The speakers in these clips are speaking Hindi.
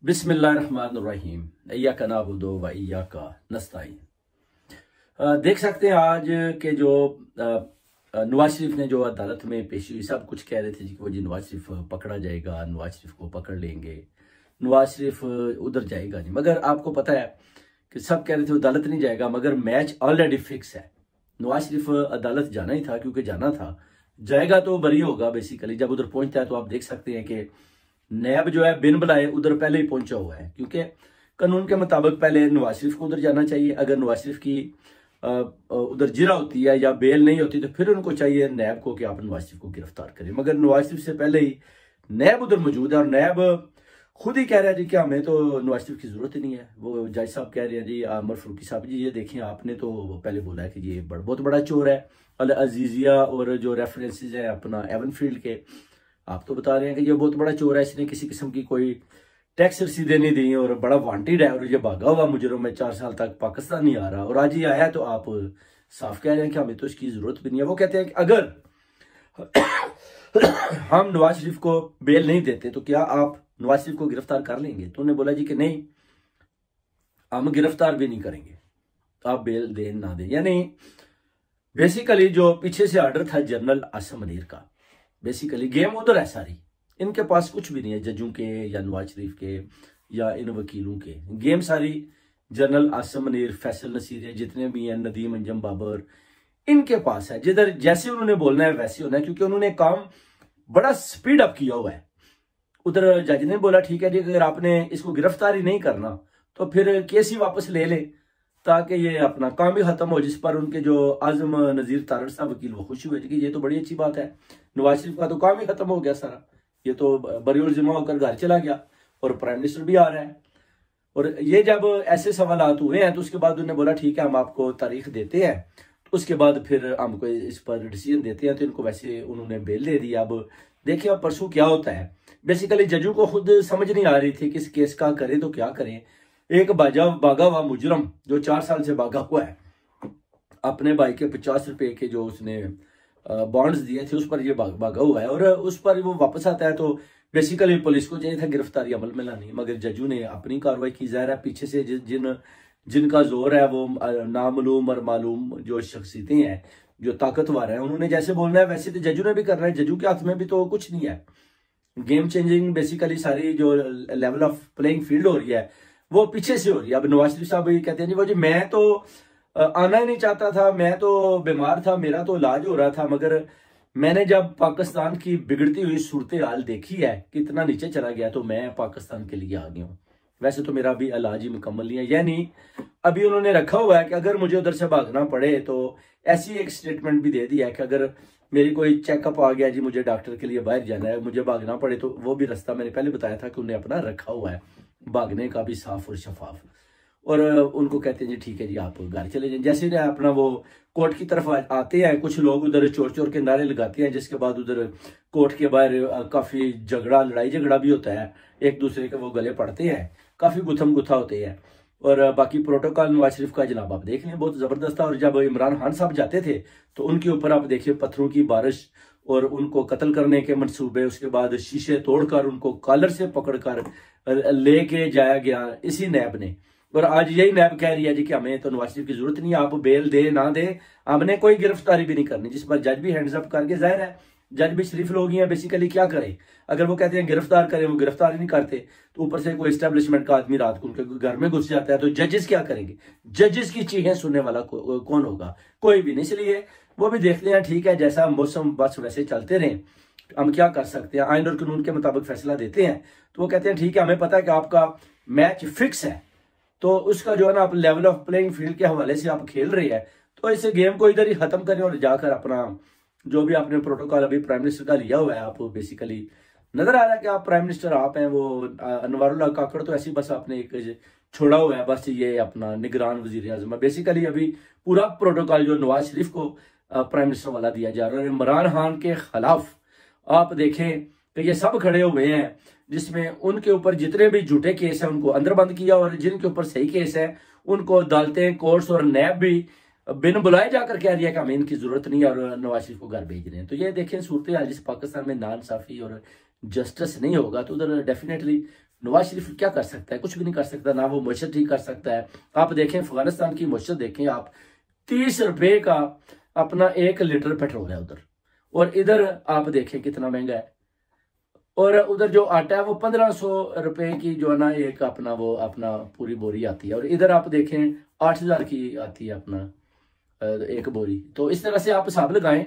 बिस्मिल्लाहिर्रहमानिर्रहीम इय्याका नअबुदु व इय्याका नस्तईन। देख सकते हैं आज के जो नवाज शरीफ ने जो अदालत में पेशी हुई, सब कुछ कह रहे थे जी कि वो जी नवाज शरीफ पकड़ा जाएगा, नवाज शरीफ को पकड़ लेंगे, नवाज शरीफ उधर जाएगा नहीं। मगर आपको पता है कि सब कह रहे थे अदालत नहीं जाएगा, मगर मैच ऑलरेडी फिक्स है। नवाज शरीफ अदालत जाना ही था, क्योंकि जाना था, जाएगा तो बरी होगा। बेसिकली जब उधर पहुंचता है तो आप देख सकते हैं कि नैब जो है बिन बुलाए उधर पहले ही पहुंचा हुआ है, क्योंकि कानून के मुताबिक पहले नवाज शरीफ को उधर जाना चाहिए। अगर नवाज शरीफ की उधर जिरा होती है या बेल नहीं होती तो फिर उनको चाहिए नैब को कि आप नवाज शरीफ को गिरफ्तार करें। मगर नवाज शरीफ से पहले ही नैब उधर मौजूद है और नैब खुद ही कह रहा है जी कि हमें तो नवाज शरीफ की जरूरत ही नहीं है। वो जज साहब कह रहे हैं जी, आमर फारूकी साहब जी, ये देखें आपने तो पहले बोला है कि ये बहुत बड़ा चोर है। अल अजीजिया और जो रेफरेंसेज है अपना एवन फील्ड के, आप तो बता रहे हैं कि ये बहुत बड़ा चोर है, इसने किसी किस्म की कोई टैक्स रसीदें नहीं दी और बड़ा वांटेड है और ये भागा हुआ मुजरिम है, 4 साल तक पाकिस्तान नहीं आ रहा और आज ही आया है। तो आप साफ कह रहे हैं कि हमें तो इसकी जरूरत भी नहीं है। वो कहते हैं कि अगर हम नवाज शरीफ को बेल नहीं देते तो क्या आप नवाज शरीफ को गिरफ्तार कर लेंगे? तो उन्होंने बोला जी कि नहीं, हम गिरफ्तार भी नहीं करेंगे, आप बेल दें ना दें। यानी बेसिकली जो पीछे से ऑर्डर था जनरल आसिम मुनीर का, बेसिकली गेम उधर है सारी, इनके पास कुछ भी नहीं है, जजों के या नवाज शरीफ के या इन वकीलों के। गेम सारी जनरल आसिम मुनीर, फैसल नसीर है, जितने भी हैं, नदीम अंजम बाबर, इनके पास है। जिधर जैसे उन्होंने बोलना है वैसे होना है, क्योंकि उन्होंने काम बड़ा स्पीड अप किया हुआ है। उधर जज ने बोला ठीक है जी, अगर आपने इसको गिरफ्तार ही नहीं करना तो फिर केस ही वापस ले ले, ताकि ये अपना काम भी खत्म हो। जिस पर उनके जो आजम नजीर तारड़ साहब वकील वो खुश हुए कि ये तो बड़ी अच्छी बात है, नवाज शरीफ का तो काम ही खत्म हो गया सारा, ये तो बरी जिम्मा होकर घर चला गया और प्राइम मिनिस्टर भी आ रहा है। और ये जब ऐसे सवालात हुए हैं तो उसके बाद उन्होंने बोला ठीक है, हम आपको तारीख देते हैं, तो उसके बाद फिर हमको इस पर डिसीजन देते हैं। तो इनको वैसे उन्होंने बेल दे दी। अब देखिए अब परसों क्या होता है। बेसिकली जजों को खुद समझ नहीं आ रही थी कि इस केस का करें तो क्या करें। एक भागा हुआ मुजरम जो 4 साल से भागा हुआ है, अपने भाई के 50 रुपए के जो उसने बॉन्ड्स दिए थे उस पर ये भागा हुआ है और उस पर वो वापस आता है। तो बेसिकली पुलिस को चाहिए था गिरफ्तारी अमल में लानी, मगर जजों ने अपनी कार्रवाई की। जाहिर है पीछे से जिनका जोर है वो नामालूम और मालूम जो शख्सियतें हैं, जो ताकतवर है, उन्होंने जैसे बोलना है वैसे तो जजों ने भी करना है। जजों के हाथ में भी तो कुछ नहीं है। गेम चेंजिंग बेसिकली सारी जो लेवल ऑफ प्लेइंग फील्ड हो रही है वो पीछे से हो रही है। अब नवाज शरीफ साहब ये कहते हैं वो जी मैं तो आना ही नहीं चाहता था, मैं तो बीमार था, मेरा तो इलाज हो रहा था, मगर मैंने जब पाकिस्तान की बिगड़ती हुई सूरत हाल देखी है कितना नीचे चला गया तो मैं पाकिस्तान के लिए आ गया हूँ। वैसे तो मेरा भी इलाज ही मुकम्मल नहीं है। यानी अभी उन्होंने रखा हुआ है कि अगर मुझे उधर से भागना पड़े तो ऐसी एक स्टेटमेंट भी दे दी है कि अगर मेरी कोई चेकअप आ गया जी, मुझे डॉक्टर के लिए बाहर जाना है, मुझे भागना पड़े, तो वो भी रास्ता मैंने पहले बताया था कि उन्हें अपना रखा हुआ है भागने का भी साफ और शफाफ। और उनको कहते हैं जी ठीक है जी आप घर चले जाएं। जैसे अपना वो कोर्ट की तरफ आते हैं, कुछ लोग उधर चोर चोर के नारे लगाते हैं, जिसके बाद उधर कोर्ट के बाहर काफी लड़ाई झगड़ा भी होता है, एक दूसरे के वो गले पड़ते हैं, काफी गुथम गुथा होते हैं। और बाकी प्रोटोकॉल नवाज शरीफ का जनाब आप देख लें बहुत जबरदस्त था। और जब इमरान खान साहब जाते थे तो उनके ऊपर आप देखिए पत्थरों की बारिश और उनको कत्ल करने के मंसूबे, उसके बाद शीशे तोड़कर उनको कॉलर से पकड़कर लेके जाया गया इसी नैब ने। और आज यही नैब कह रही है जी कि हमें तो नवाज शरीफ की जरूरत नहीं है, आप बेल दे ना दे, हमने कोई गिरफ्तारी भी नहीं करनी। जिस पर जज भी हैंड्स अप करके, जाहिर है जज भी शरीफ लोग ही हैं, बेसिकली क्या करें। अगर वो कहते हैं गिरफ्तार करें, वो गिरफ्तार ही नहीं करते, तो ऊपर से कोई एस्टेब्लिशमेंट का आदमी रात को उनके घर में घुस जाता है तो जजेस क्या करेंगे? जजेस की चीखें सुनने वाला कौन होगा? कोई भी नहीं। इसलिए वो भी देखते हैं ठीक है, जैसा मौसम बस वैसे चलते रहे, हम क्या कर सकते हैं, आइन और कानून के मुताबिक फैसला देते हैं। तो वो कहते हैं ठीक है, हमें पता है कि आपका मैच फिक्स है, तो उसका जो है ना आप लेवल ऑफ प्लेइंग फील्ड के हवाले से आप खेल रहे हैं, तो इस गेम को इधर ही खत्म करें और जाकर अपना जो भी आपने प्रोटोकॉल अभी प्राइम मिनिस्टर का लिया हुआ है, आप बेसिकली नजर आ रहा है कि आप प्राइम मिनिस्टर आप हैं। वो अनवरुल्लाह काकड़ तो ऐसी बस आपने एक छोड़ा हुआ है, बस ये अपना निगरान वजीर आजम है। बेसिकली अभी पूरा प्रोटोकॉल जो नवाज शरीफ को प्राइम मिनिस्टर वाला दिया जा रहा है। इमरान खान के खिलाफ आप देखें कि ये सब खड़े हुए हैं, जिसमें उनके ऊपर जितने भी झूठे केस हैं उनको अंदर बंद किया और जिनके ऊपर सही केस है उनको अदालतें, कोर्ट्स और नैब भी बिन बुलाए जाकर कह रही है कि हमें इनकी जरूरत नहीं है और नवाज शरीफ को घर भेज रहे हैं। तो ये देखें सूरत हाल, जिस पाकिस्तान में नाइंसाफी और जस्टिस नहीं होगा तो उधर डेफिनेटली नवाज शरीफ क्या कर सकता है? कुछ भी नहीं कर सकता, ना वो मशद ठीक कर सकता है। आप देखें अफगानिस्तान की मशद देखें आप, 30 रुपए का अपना 1 लीटर पेट्रोल है उधर, और इधर आप देखें कितना महंगा है। और उधर जो आटा है वो 1500 रुपए की जो है ना एक अपना वो अपना पूरी बोरी आती है, और इधर आप देखें 8000 की आती है अपना एक बोरी। तो इस तरह से आप हिसाब लगाएं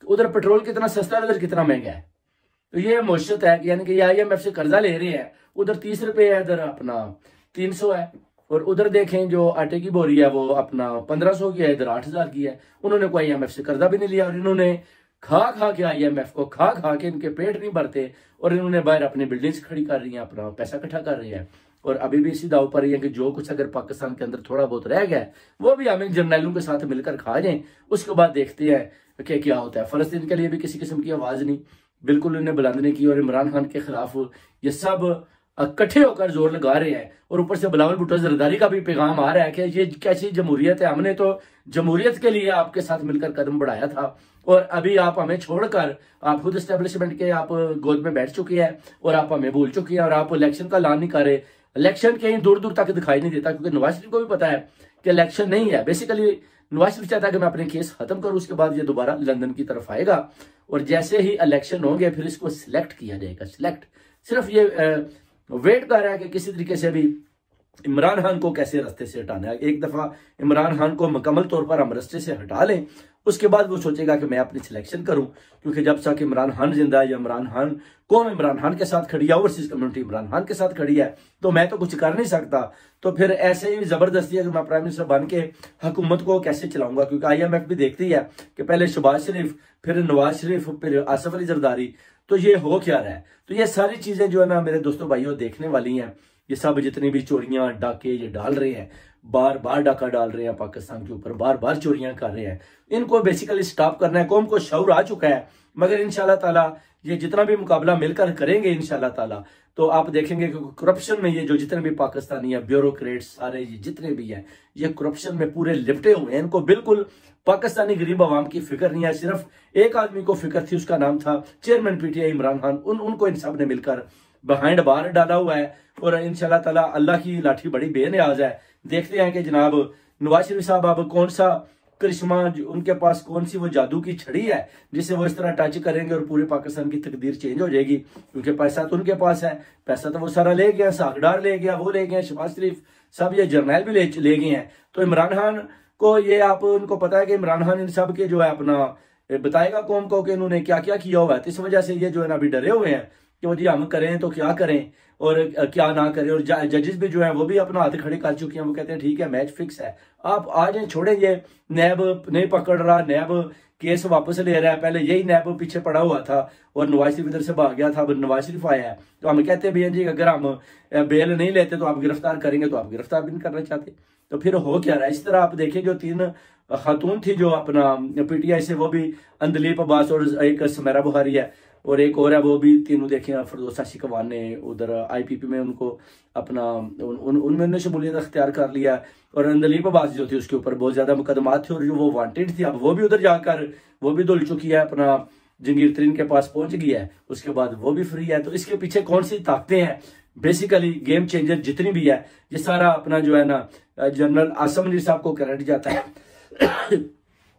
उधर पेट्रोल कितना सस्ता है, उधर कितना महंगा है। तो ये मुश्किल है, यानी कि IMF से कर्जा ले रहे हैं, उधर 30 रुपए है, इधर अपना 300 है। और उधर देखें जो आटे की बोरी है वो अपना 1500 की है, इधर 8000 की है। उन्होंने कोई IMF से कर्जा भी नहीं लिया, और इन्होंने खा खा के IMF को खा खा के इनके पेट नहीं भरते, और इन्होंने बाहर अपनी बिल्डिंग्स खड़ी कर रही हैं, अपना पैसा इकट्ठा कर रही हैं। और अभी भी इसी दाव पर ही है कि जो कुछ अगर पाकिस्तान के अंदर थोड़ा बहुत रह गया वो भी हम जर्नैलों के साथ मिलकर खा जाएं, उसके बाद देखते हैं कि क्या होता है। फलस्तीन के लिए भी किसी किस्म की आवाज नहीं, बिल्कुल उन्हें बुलंद नहीं की, और इमरान खान के खिलाफ ये सब इकट्ठे होकर जोर लगा रहे हैं। और ऊपर से बिलावल भुट्टो जरदारी का भी पैगाम आ रहा है कि ये कैसी जमहूरियत है, हमने तो जमहूरियत के लिए आपके साथ मिलकर कदम बढ़ाया था, और अभी आप हमें छोड़कर आप खुद एस्टेब्लिशमेंट के आप गोद में बैठ चुके हैं, और आप हमें भूल चुके हैं, और आप इलेक्शन का ऐलान नहीं कर रहे। इलेक्शन कहीं दूर दूर तक दिखाई नहीं देता, क्योंकि नवाज शरीफ को भी पता है कि इलेक्शन नहीं है। बेसिकली नवाज शरीफ चाहता है कि मैं अपने केस खत्म करूं, उसके बाद ये दोबारा लंदन की तरफ आएगा, और जैसे ही इलेक्शन होंगे फिर इसको सिलेक्ट किया जाएगा। सिलेक्ट सिर्फ ये वेट कर रहा है कि किसी तरीके से भी इमरान खान को कैसे रास्ते से हटाना है। एक दफा इमरान खान को मुकम्मल तौर पर हम रास्ते से हटा लें, उसके बाद वो सोचेगा कि मैं अपनी सिलेक्शन करूं, क्योंकि जब तक इमरान खान जिंदा है, या इमरान खान कौम इमरान खान के साथ खड़ी है, ओवरसीज कम्युनिटी इमरान खान के साथ खड़ी है, तो मैं तो कुछ कर नहीं सकता। तो फिर ऐसे ही जबरदस्ती है कि मैं प्राइम मिनिस्टर बन के हुकूमत को कैसे चलाऊंगा, क्योंकि IMF भी देखती है कि पहले शहबाज शरीफ, फिर नवाज शरीफ, फिर आसिफ अली जरदारी, तो ये हो क्या रहा है। तो ये सारी चीजें जो है ना मेरे दोस्तों भाइयों देखने वाली हैं। ये सब जितनी भी चोरियां डाके ये डाल रहे हैं, बार बार डाका डाल रहे हैं पाकिस्तान के ऊपर, बार बार चोरियां कर रहे हैं, इनको बेसिकली स्टॉप करना है। कौम को शऊर आ चुका है, मगर इंशाल्लाह ताला ये जितना भी मुकाबला मिलकर करेंगे इंशाल्लाह ताला, तो आप देखेंगे कि करप्शन में ये जो जितने भी पाकिस्तानी है ब्यूरोक्रेट्स सारे ये जितने भी हैं, ये करप्शन में पूरे लिपटे हुए हैं। इनको बिल्कुल पाकिस्तानी गरीब आवाम की फिक्र नहीं है। सिर्फ एक आदमी को फिक्र थी, उसका नाम था चेयरमैन PTI इमरान खान। उनको इन सब ने मिलकर बिहाइंड बार डाला हुआ है, और इंशाल्लाह ताला अल्लाह की लाठी बड़ी बेनियाज है। देखते हैं कि जनाब नवाज शरीफ साहब अब कौन सा करिश्मा उनके पास, कौन सी वो जादू की छड़ी है जिसे वो इस तरह टच करेंगे और पूरे पाकिस्तान की तकदीर चेंज हो जाएगी। क्योंकि पैसा तो उनके पास है, पैसा तो वो सारा ले गया, सागडार ले गया, वो ले गए, शहबाज शरीफ सब ये जर्नैल भी ले गए हैं। तो इमरान खान को ये आप उनको पता है कि इमरान खान इन सब के जो है अपना बताएगा कौम को कि उन्होंने क्या क्या किया हुआ है। इस वजह से ये जो है ना अभी डरे हुए हैं कि वो जी हम करें तो क्या करें और क्या ना करें। और जजेस भी जो है वो भी अपना हाथ खड़े कर चुके हैं, वो कहते हैं ठीक है मैच फिक्स है, आप आ जाए, छोड़ें, ये नैब नहीं पकड़ रहा, नैब केस वापस ले रहा है। पहले यही नैब पीछे पड़ा हुआ था और नवाज शरीफ इधर से भाग गया था, अब नवाज शरीफ आया है। तो हम कहते हैं भैया जी अगर हम बेल नहीं लेते तो आप गिरफ्तार करेंगे, तो आप गिरफ्तार भी नहीं करना चाहते। तो फिर हो क्या रहा है। इस तरह आप देखें जो 3 खातून थी जो अपना PTI से, वो भी अंदलीप अब्बास और एक सुमेरा बुखारी है और एक और है, वो भी तीनों देखें फरदौसा शिकवान ने उधर IPP में उनको अपना उनमें शमूलियत अख्तियार कर लिया। और अंदलीप अब्बास जो थी उसके ऊपर बहुत ज्यादा मुकदमात थे और जो वो वांटेड थी, अब वो भी उधर जाकर वो भी धुल चुकी है, अपना जंगीर तरीन के पास पहुंच गई है, उसके बाद वो भी फ्री है। तो इसके पीछे कौन सी ताकतें हैं, बेसिकली गेम चेंजर जितनी भी है, ये सारा अपना जो है ना जनरल आसम अली साहब को क्रेडिट जाता है।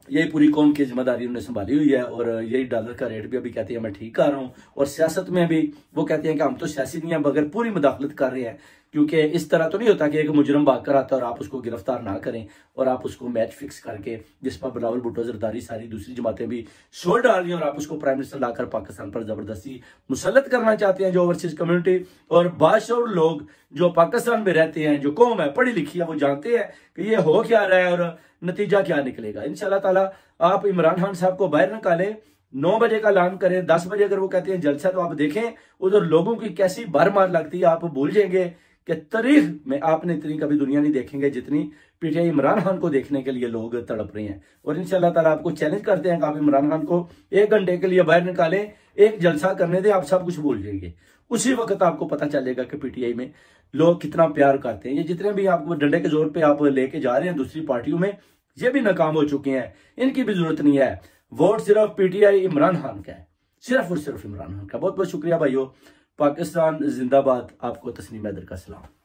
यही पूरी कौम की जिम्मेदारी उन्होंने संभाली हुई है और यही डॉलर का रेट भी अभी कहते हैं मैं ठीक कर रहा हूँ। और सियासत में भी वो कहते हैं कि हम तो सियासी नहीं है मगर पूरी मुदाखलत कर रहे हैं, क्योंकि इस तरह तो नहीं होता कि एक मुजरम भाग कर आता है और आप उसको गिरफ्तार ना करें और आप उसको मैच फिक्स करके, जिस पर बिलावल भुट्टो जरदारी सारी दूसरी जमातें भी शोर डाल रही हैं, और आप उसको प्राइम मिनिस्टर लाकर पाकिस्तान पर जबरदस्ती मुसल्लत करना चाहते हैं। जो ओवरसीज कम्युनिटी और बाशऊर लोग जो पाकिस्तान में रहते हैं, जो कौम है पढ़ी लिखी है, वो जानते हैं कि ये हो क्या रहा है और नतीजा क्या निकलेगा। इंशाल्लाह ताला आप इमरान खान साहब को बाहर निकालें, 9 बजे का ऐलान करें, 10 बजे अगर वो कहते हैं जलसा, तो आप देखें उधर लोगों की कैसी भरमार लगती है। आप भूल जाएंगे कि तारीख में आपने इतनी कभी दुनिया नहीं देखेंगे जितनी PTI इमरान खान को देखने के लिए लोग तड़प रहे हैं। और इंशाल्लाह ताला आपको चैलेंज करते हैं कि आप इमरान खान को 1 घंटे के लिए बाहर निकालें, एक जलसा करने दें, आप सब कुछ भूल जाएंगे। उसी वक्त आपको पता चलेगा कि PTI में लोग कितना प्यार करते हैं। ये जितने भी आपको डंडे के जोर पे आप लेके जा रहे हैं दूसरी पार्टियों में, ये भी नाकाम हो चुके हैं, इनकी भी जरूरत नहीं है। वोट सिर्फ PTI इमरान खान का है, सिर्फ और सिर्फ इमरान खान का। बहुत बहुत शुक्रिया भाइयों। पाकिस्तान जिंदाबाद। आपको तस्नीम हैदर का सलाम।